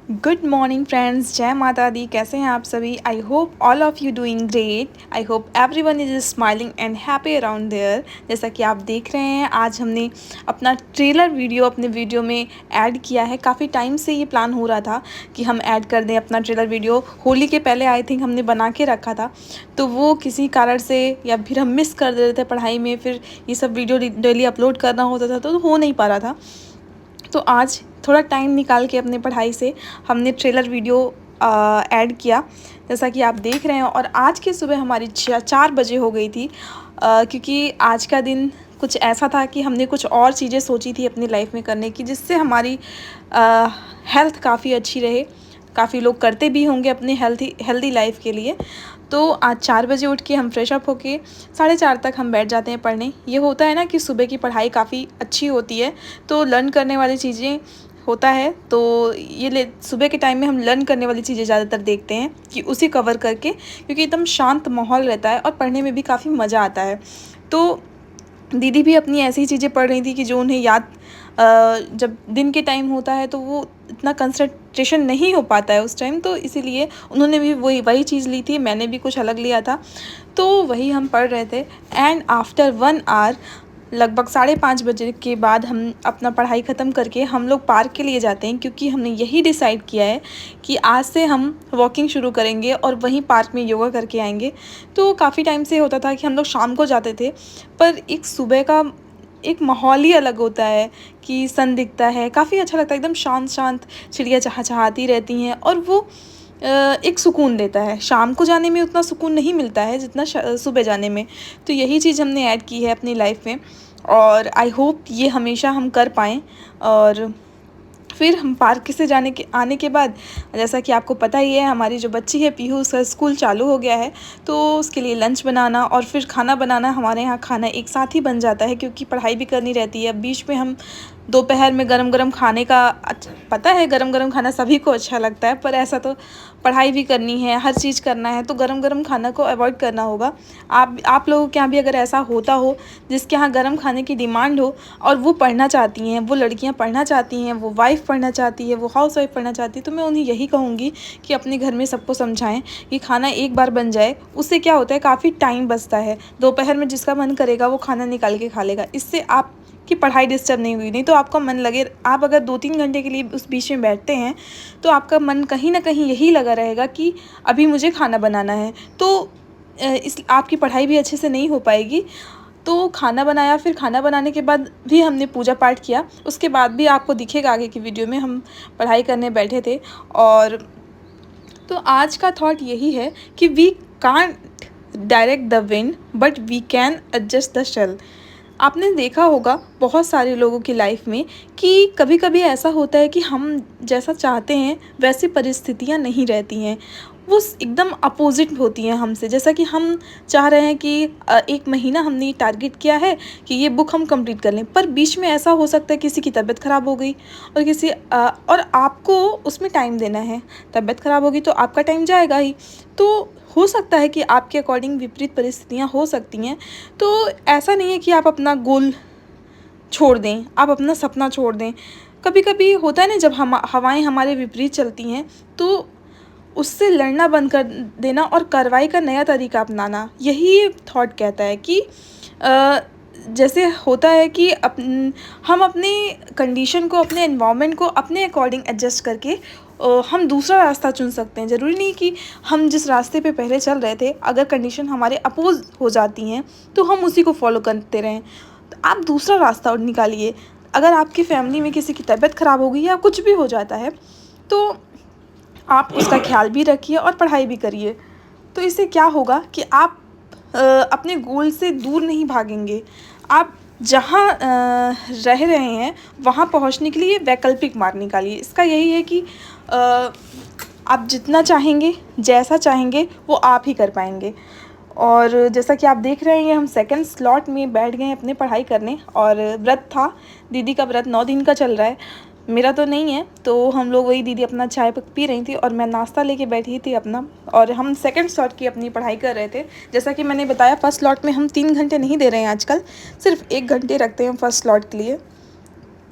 Good morning friends, जय माता दी। कैसे हैं आप सभी? I hope all of you doing great. I hope everyone is smiling and happy around there. जैसा कि आप देख रहे हैं, आज हमने अपना ट्रेलर वीडियो अपने वीडियो में ऐड किया है। काफ़ी टाइम से ये प्लान हो रहा था कि हम ऐड कर दें अपना ट्रेलर वीडियो। होली के पहले आई थिंक हमने बना के रखा था, तो वो किसी कारण से या फिर हम मिस कर देते थे पढ़ाई में, फिर ये सब वीडियो डेली अपलोड करना होता था तो हो नहीं पा रहा था। तो आज थोड़ा टाइम निकाल के अपने पढ़ाई से हमने ट्रेलर वीडियो ऐड किया, जैसा कि आप देख रहे हैं। और आज की सुबह हमारी 4 बजे हो गई थी, क्योंकि आज का दिन कुछ ऐसा था कि हमने कुछ और चीज़ें सोची थी अपनी लाइफ में करने की, जिससे हमारी हेल्थ काफ़ी अच्छी रहे। काफ़ी लोग करते भी होंगे अपने हेल्दी लाइफ के लिए। तो आज 4 बजे उठ के हम फ्रेश अप होके 4:30 तक हम बैठ जाते हैं पढ़ने। ये होता है ना कि सुबह की पढ़ाई काफ़ी अच्छी होती है, तो लर्न करने वाली चीज़ें होता है, तो ये सुबह के टाइम में हम लर्न करने वाली चीज़ें ज़्यादातर देखते हैं कि उसे कवर करके, क्योंकि एकदम शांत माहौल रहता है और पढ़ने में भी काफ़ी मज़ा आता है। तो दीदी भी अपनी ऐसी ही चीज़ें पढ़ रही थी कि जो उन्हें जब दिन के टाइम होता है तो वो इतना कंसंट्रेशन नहीं हो पाता है उस टाइम, तो इसीलिए उन्होंने भी वही चीज़ ली थी, मैंने भी कुछ अलग लिया था, तो वही हम पढ़ रहे थे। एंड आफ्टर 1 आवर, लगभग 5:30 बजे के बाद, हम अपना पढ़ाई ख़त्म करके हम लोग पार्क के लिए जाते हैं, क्योंकि हमने यही डिसाइड किया है कि आज से हम वॉकिंग शुरू करेंगे और वहीं पार्क में योगा करके आएंगे। तो काफ़ी टाइम से होता था कि हम लोग शाम को जाते थे, पर एक सुबह का एक माहौल ही अलग होता है कि सन दिखता है, काफ़ी अच्छा लगता है, एकदम शांत शांत चिड़िया चहचहाती रहती हैं, और वो एक सुकून देता है। शाम को जाने में उतना सुकून नहीं मिलता है जितना सुबह जाने में। तो यही चीज़ हमने ऐड की है अपनी लाइफ में, और आई होप ये हमेशा हम कर पाएँ। और फिर हम पार्क से आने के बाद, जैसा कि आपको पता ही है, हमारी जो बच्ची है पीहू, उसका स्कूल चालू हो गया है, तो उसके लिए लंच बनाना और फिर खाना बनाना, हमारे यहाँ खाना एक साथ ही बन जाता है, क्योंकि पढ़ाई भी करनी रहती है। बीच में हम दोपहर में गरम गरम खाने का, पता है गरम गरम खाना सभी को अच्छा लगता है, पर ऐसा तो पढ़ाई भी करनी है, हर चीज़ करना है, तो गरम गरम खाना को अवॉइड करना होगा। आप लोगों के यहाँ भी अगर ऐसा होता हो, जिसके यहाँ गरम खाने की डिमांड हो और वो पढ़ना चाहती हैं, वो लड़कियां पढ़ना चाहती हैं, वो वाइफ़ पढ़ना चाहती है, वो हाउस वाइफ पढ़ना चाहती है, तो मैं उन्हें यही कहूँगी कि अपने घर में सबको समझाएं कि खाना एक बार बन जाए, उससे क्या होता है, काफ़ी टाइम बचता है। दोपहर में जिसका मन करेगा वो खाना निकाल के खा लेगा, इससे आप की पढ़ाई डिस्टर्ब नहीं हुई। नहीं तो आपका मन लगे, आप अगर 2-3 घंटे के लिए उस बीच में बैठते हैं, तो आपका मन कहीं ना कहीं यही लगा रहेगा कि अभी मुझे खाना बनाना है, तो इस आपकी पढ़ाई भी अच्छे से नहीं हो पाएगी। तो खाना बनाया, फिर खाना बनाने के बाद भी हमने पूजा पाठ किया। उसके बाद भी आपको दिखेगा आगे की वीडियो में, हम पढ़ाई करने बैठे थे। और तो आज का थॉट यही है कि we can't direct the wind, but we can adjust the shell. आपने देखा होगा बहुत सारे लोगों की लाइफ में कि कभी कभी ऐसा होता है कि हम जैसा चाहते हैं वैसी परिस्थितियां नहीं रहती हैं, वो एकदम अपोजिट होती हैं हमसे। जैसा कि हम चाह रहे हैं कि 1 महीना हमने टारगेट किया है कि ये बुक हम कंप्लीट कर लें, पर बीच में ऐसा हो सकता है किसी की तबीयत ख़राब हो गई, और और आपको उसमें टाइम देना है। तबीयत ख़राब होगी तो आपका टाइम जाएगा ही। तो हो सकता है कि आपके अकॉर्डिंग विपरीत परिस्थितियाँ हो सकती हैं। तो ऐसा नहीं है कि आप अपना गोल छोड़ दें, आप अपना सपना छोड़ दें। कभी कभी होता है ना, जब हम हवाएं हमारे विपरीत चलती हैं, तो उससे लड़ना बंद कर देना और कार्रवाई का नया तरीका अपनाना, यही थॉट कहता है कि जैसे होता है कि हम अपने कंडीशन को, अपने एनवायरनमेंट को अपने अकॉर्डिंग एडजस्ट करके हम दूसरा रास्ता चुन सकते हैं। ज़रूरी नहीं कि हम जिस रास्ते पे पहले चल रहे थे, अगर कंडीशन हमारे अपोज हो जाती हैं तो हम उसी को फॉलो करते रहें। तो आप दूसरा रास्ता और निकालिए। अगर आपकी फैमिली में किसी की तबीयत ख़राब हो गई या कुछ भी हो जाता है, तो आप उसका ख्याल भी रखिए और पढ़ाई भी करिए। तो इससे क्या होगा कि आप अपने गोल से दूर नहीं भागेंगे। आप जहाँ रह रहे हैं वहाँ पहुँचने के लिए वैकल्पिक मार्ग निकालिए। इसका यही है कि आप जितना चाहेंगे, जैसा चाहेंगे, वो आप ही कर पाएंगे। और जैसा कि आप देख रहे हैं, हम सेकंड स्लॉट में बैठ गए अपने पढ़ाई करने। और व्रत था, दीदी का व्रत 9 दिन का चल रहा है, मेरा तो नहीं है। तो हम लोग, वही दीदी अपना चाय पी रही थी और मैं नाश्ता लेके बैठी थी अपना, और हम सेकंड स्लॉट की अपनी पढ़ाई कर रहे थे। जैसा कि मैंने बताया, फर्स्ट स्लॉट में हम 3 घंटे नहीं दे रहे हैं आजकल, सिर्फ 1 घंटे रखते हैं फर्स्ट स्लॉट के लिए।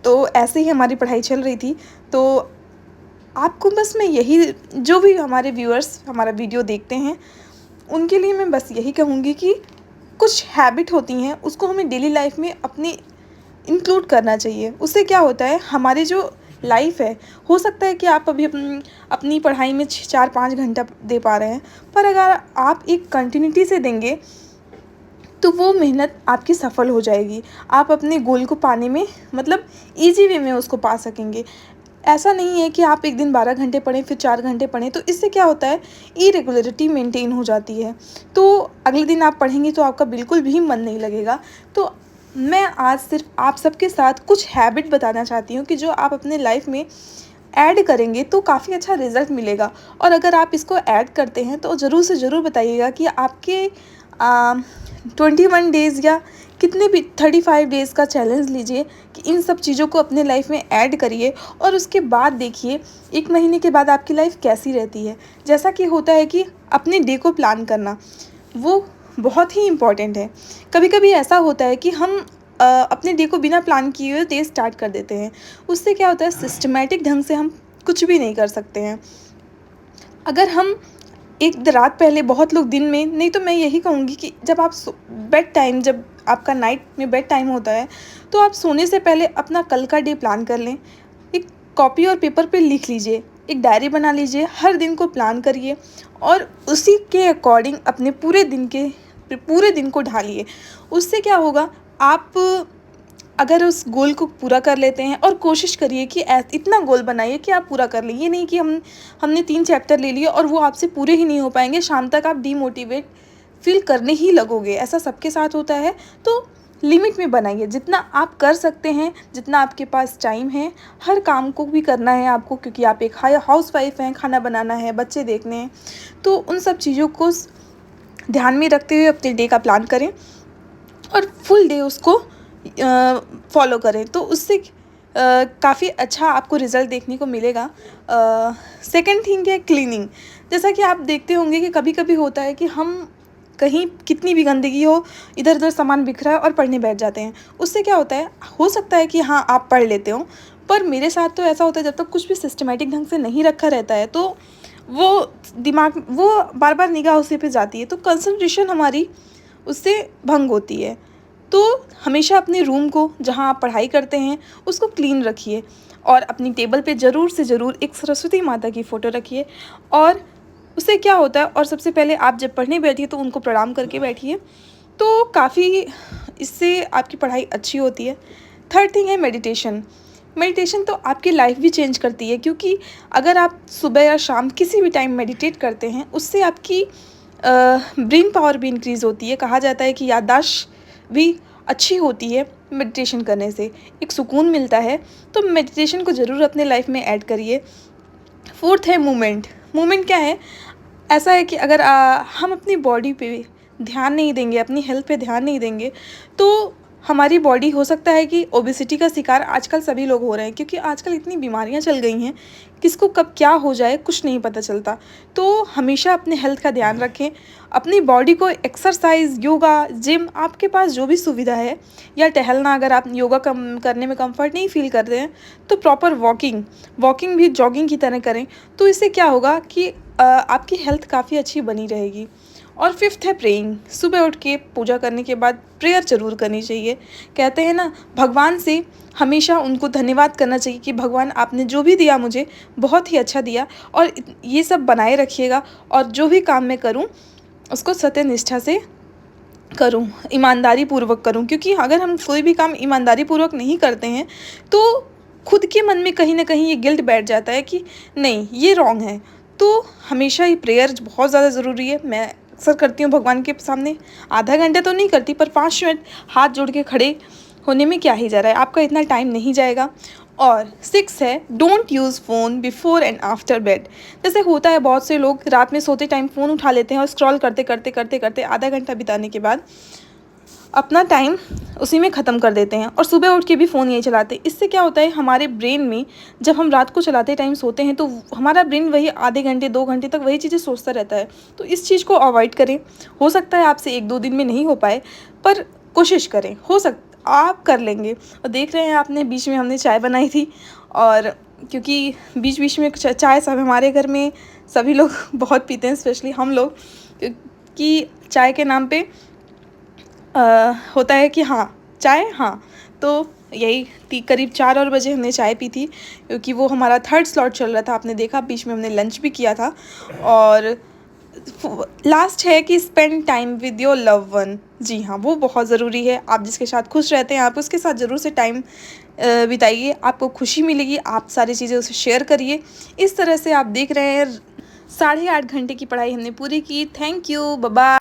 तो ऐसे ही हमारी पढ़ाई चल रही थी। तो आपको बस मैं यही, जो भी हमारे व्यूअर्स हमारा वीडियो देखते हैं, उनके लिए मैं बस यही कहूँगी कि कुछ हैबिट होती हैं उसको हमें डेली लाइफ में अपनी इंक्लूड करना चाहिए। उससे क्या होता है, हमारी जो लाइफ है, हो सकता है कि आप अभी अपनी पढ़ाई में 4-5 घंटा दे पा रहे हैं, पर अगर आप एक कंटिन्यूटी से देंगे तो वो मेहनत आपकी सफल हो जाएगी। आप अपने गोल को पाने में मतलब ईज़ी वे में उसको पा सकेंगे। ऐसा नहीं है कि आप एक दिन 12 घंटे पढ़ें फिर 4 घंटे पढ़ें, तो इससे क्या होता है, इरेगुलरिटी मेंटेन हो जाती है। तो अगले दिन आप पढ़ेंगे तो आपका बिल्कुल भी मन नहीं लगेगा। तो मैं आज सिर्फ आप सबके साथ कुछ हैबिट बताना चाहती हूँ कि जो आप अपने लाइफ में ऐड करेंगे तो काफ़ी अच्छा रिज़ल्ट मिलेगा। और अगर आप इसको ऐड करते हैं तो ज़रूर से ज़रूर बताइएगा कि आपके 21 डेज़ या कितने भी 35 डेज़ का चैलेंज लीजिए कि इन सब चीज़ों को अपने लाइफ में ऐड करिए, और उसके बाद देखिए 1 महीने के बाद आपकी लाइफ कैसी रहती है। जैसा कि होता है कि अपने डे को प्लान करना, वो बहुत ही इम्पॉर्टेंट है। कभी-कभी ऐसा होता है कि हम अपने डे को बिना प्लान किए हुए डे स्टार्ट कर देते हैं। उससे क्या होता है, सिस्टमैटिक ढंग से हम कुछ भी नहीं कर सकते हैं। अगर हम एक रात पहले, बहुत लोग दिन में, नहीं तो मैं यही कहूँगी कि जब आप बेड टाइम, जब आपका नाइट में बेड टाइम होता है, तो आप सोने से पहले अपना कल का डे प्लान कर लें। एक कॉपी और पेपर पे लिख लीजिए, एक डायरी बना लीजिए, हर दिन को प्लान करिए और उसी के अकॉर्डिंग अपने पूरे दिन को ढालिए। उससे क्या होगा, आप अगर उस गोल को पूरा कर लेते हैं, और कोशिश करिए कि इतना गोल बनाइए कि आप पूरा कर लें। ये नहीं कि हमने 3 चैप्टर ले लिए और वो आपसे पूरे ही नहीं हो पाएंगे, शाम तक आप डीमोटिवेट फील करने ही लगोगे। ऐसा सबके साथ होता है। तो लिमिट में बनाइए, जितना आप कर सकते हैं, जितना आपके पास टाइम है, हर काम को भी करना है आपको, क्योंकि आप एक हाउस वाइफ हैं, खाना बनाना है, बच्चे देखने हैं। तो उन सब चीज़ों को ध्यान में रखते हुए अपने डे का प्लान करें और फुल डे उसको फॉलो करें, तो उससे काफ़ी अच्छा आपको रिज़ल्ट देखने को मिलेगा। सेकंड थिंग है क्लीनिंग। जैसा कि आप देखते होंगे कि कभी-कभी होता है कि हम कहीं कितनी भी गंदगी हो, इधर-उधर सामान बिखरा है और पढ़ने बैठ जाते हैं। उससे क्या होता है, हो सकता है कि हाँ, आप पढ़ लेते हो, पर मेरे साथ तो ऐसा होता है, जब तक कुछ भी सिस्टमैटिक ढंग से नहीं रखा रहता है तो वो बार-बार निगाह उसी पे जाती है, तो कंसंट्रेशन हमारी उससे भंग होती है। तो हमेशा अपने रूम को, जहाँ आप पढ़ाई करते हैं, उसको क्लीन रखिए और अपनी टेबल पे ज़रूर से ज़रूर एक सरस्वती माता की फ़ोटो रखिए। और उससे क्या होता है, और सबसे पहले आप जब पढ़ने बैठिए तो उनको प्रणाम करके बैठिए, तो काफ़ी इससे आपकी पढ़ाई अच्छी होती है। थर्ड थिंग है मेडिटेशन। मेडिटेशन तो आपकी लाइफ भी चेंज करती है, क्योंकि अगर आप सुबह या शाम किसी भी टाइम मेडिटेट करते हैं, उससे आपकी ब्रेन पावर भी इंक्रीज़ होती है। कहा जाता है कि याददाश्त भी अच्छी होती है मेडिटेशन करने से, एक सुकून मिलता है। तो मेडिटेशन को ज़रूर अपने लाइफ में ऐड करिए। फोर्थ है मूवमेंट। मूवमेंट क्या है, ऐसा है कि अगर हम अपनी बॉडी पे ध्यान नहीं देंगे, अपनी हेल्थ पे ध्यान नहीं देंगे, तो हमारी बॉडी, हो सकता है कि ओबेसिटी का शिकार आजकल सभी लोग हो रहे हैं, क्योंकि आजकल इतनी बीमारियां चल गई हैं, किसको कब क्या हो जाए कुछ नहीं पता चलता। तो हमेशा अपने हेल्थ का ध्यान रखें, अपनी बॉडी को एक्सरसाइज, योगा, जिम, आपके पास जो भी सुविधा है, या टहलना, अगर आप योगा करने में कंफर्ट नहीं फील करते हैं तो प्रॉपर वॉकिंग भी जॉगिंग की तरह करें। तो इससे क्या होगा कि आपकी हेल्थ काफ़ी अच्छी बनी रहेगी। और फिफ्थ है प्रेइंग। सुबह उठ के पूजा करने के बाद प्रेयर ज़रूर करनी चाहिए। कहते हैं ना, भगवान से हमेशा उनको धन्यवाद करना चाहिए कि भगवान, आपने जो भी दिया मुझे बहुत ही अच्छा दिया, और ये सब बनाए रखिएगा, और जो भी काम मैं करूँ उसको सत्यनिष्ठा से करूँ, ईमानदारी पूर्वक करूँ। क्योंकि अगर हम कोई भी काम ईमानदारी पूर्वक नहीं करते हैं तो खुद के मन में कहीं ना कहीं ये गिल्ट बैठ जाता है कि नहीं, ये रॉन्ग है। तो हमेशा ही प्रेयर बहुत ज़्यादा ज़रूरी है। मैं अक्सर करती हूँ भगवान के सामने, आधा घंटा तो नहीं करती, पर 5 मिनट हाथ जोड़ के खड़े होने में क्या ही जा रहा है, आपका इतना टाइम नहीं जाएगा। और 6 है don't use phone before and after bed. जैसे होता है, बहुत से लोग रात में सोते टाइम फ़ोन उठा लेते हैं और स्क्रॉल करते करते करते करते आधा घंटा बिताने के बाद अपना टाइम उसी में ख़त्म कर देते हैं, और सुबह उठ के भी फ़ोन यही चलाते। इससे क्या होता है, हमारे ब्रेन में, जब हम रात को चलाते टाइम सोते हैं, तो हमारा ब्रेन वही आधे घंटे 2 घंटे तक वही चीज़ें सोचता रहता है। तो इस चीज़ को अवॉइड करें। हो सकता है आपसे 1-2 दिन में नहीं हो पाए, पर कोशिश करें, आप कर लेंगे। और देख रहे हैं आपने, बीच में हमने चाय बनाई थी और क्योंकि बीच बीच में चाय सब हमारे घर में सभी लोग बहुत पीते हैं, स्पेशली हम लोग, क्योंकि चाय के नाम पे होता है कि हाँ चाय, हाँ। तो यही करीब 4 और बजे हमने चाय पी थी, क्योंकि वो हमारा थर्ड स्लॉट चल रहा था। आपने देखा बीच में हमने लंच भी किया था। और लास्ट है कि spend time with your love one. जी हाँ, वो बहुत ज़रूरी है। आप जिसके साथ खुश रहते हैं आप उसके साथ ज़रूर से टाइम बिताइए, आपको खुशी मिलेगी। आप सारी चीज़ें उसे शेयर करिए। इस तरह से आप देख रहे हैं 8.5 घंटे की पढ़ाई हमने पूरी की। Thank you, bye bye.